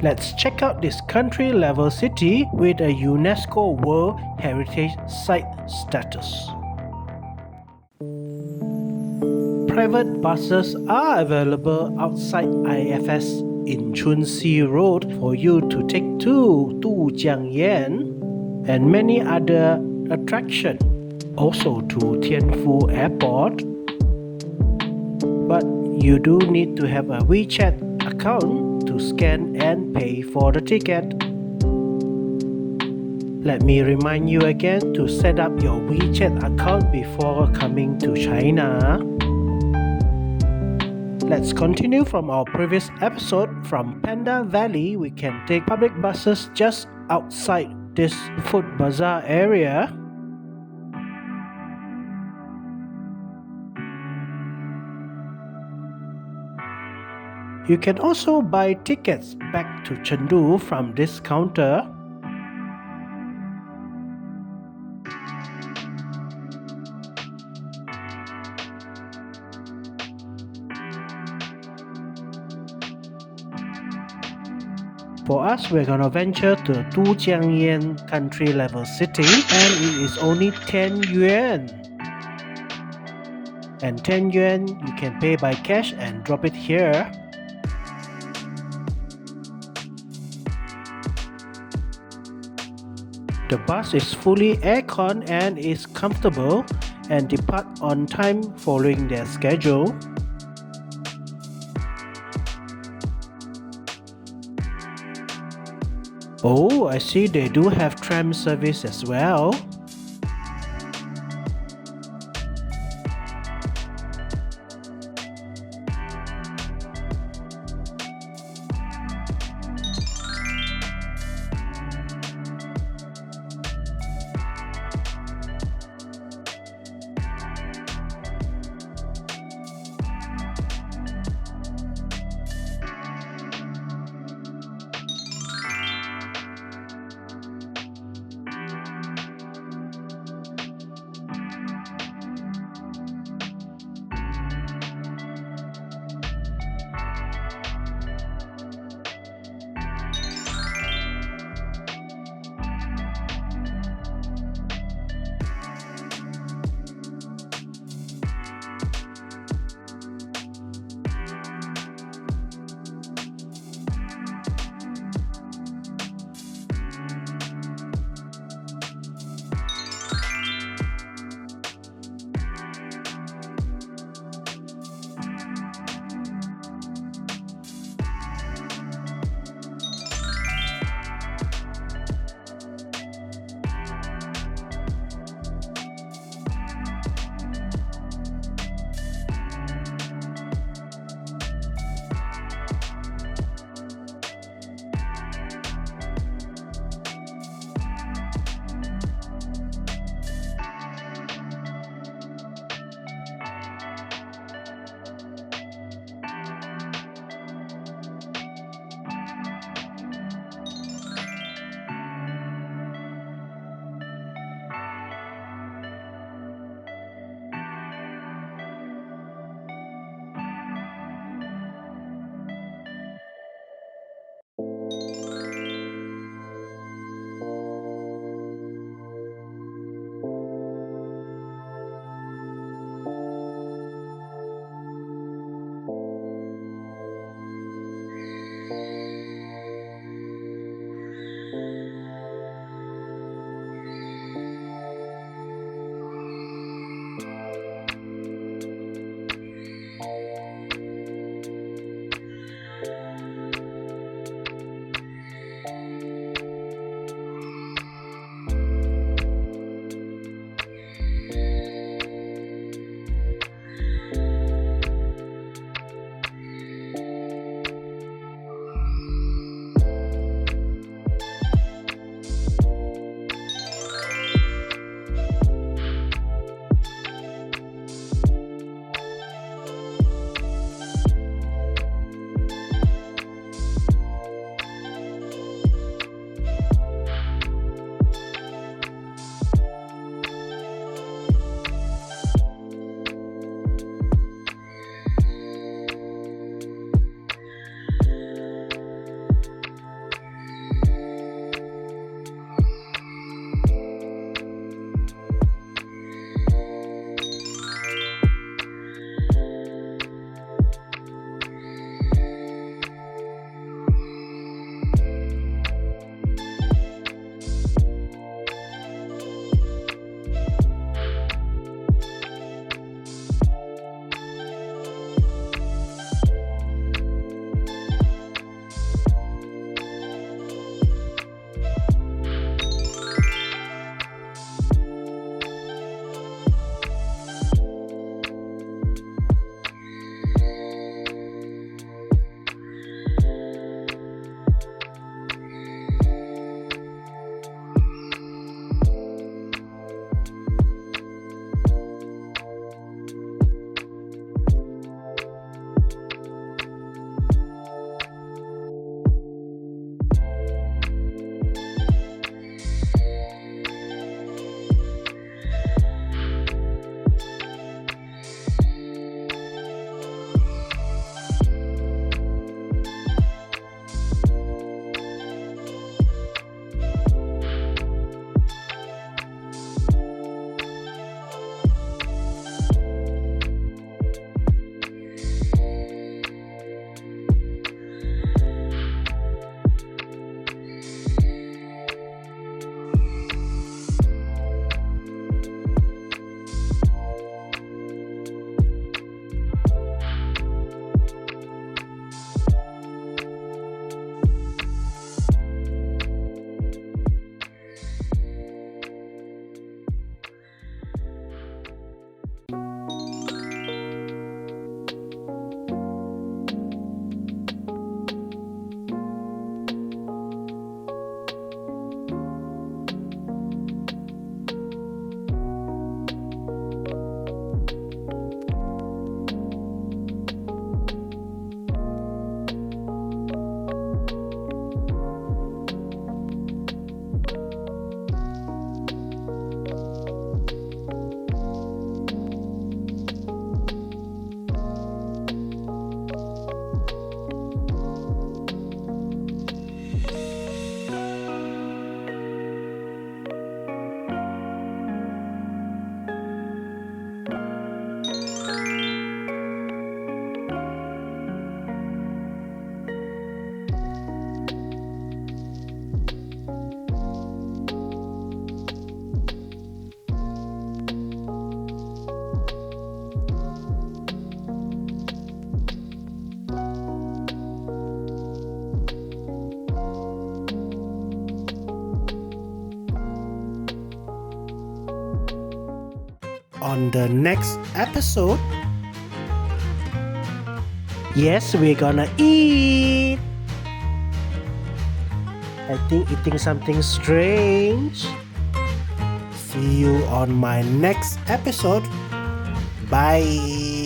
Let's check out this country-level city with a UNESCO World Heritage Site status. Private buses are available outside IFS in Chunxi Road for you to take to Dujiangyan and many other attractions, also to Tianfu Airport. But you do need to have a WeChat account to scan and pay for the ticket. Let me remind you again to set up your WeChat account before coming to China. Let's continue from our previous episode. From Panda Valley, we can take public buses just outside this food bazaar area. You can also buy tickets back to Chengdu from this counter. For us, we're gonna venture to Dujiangyan country level city, and it is only 10 yuan. And 10 yuan you can pay by cash and drop it here. The bus is fully aircon and is comfortable and depart on time following their schedule. Oh, I see they do have tram service as well. on the next episode. Yes, we're gonna eat. I think eating something strange. See you on my next episode. Bye.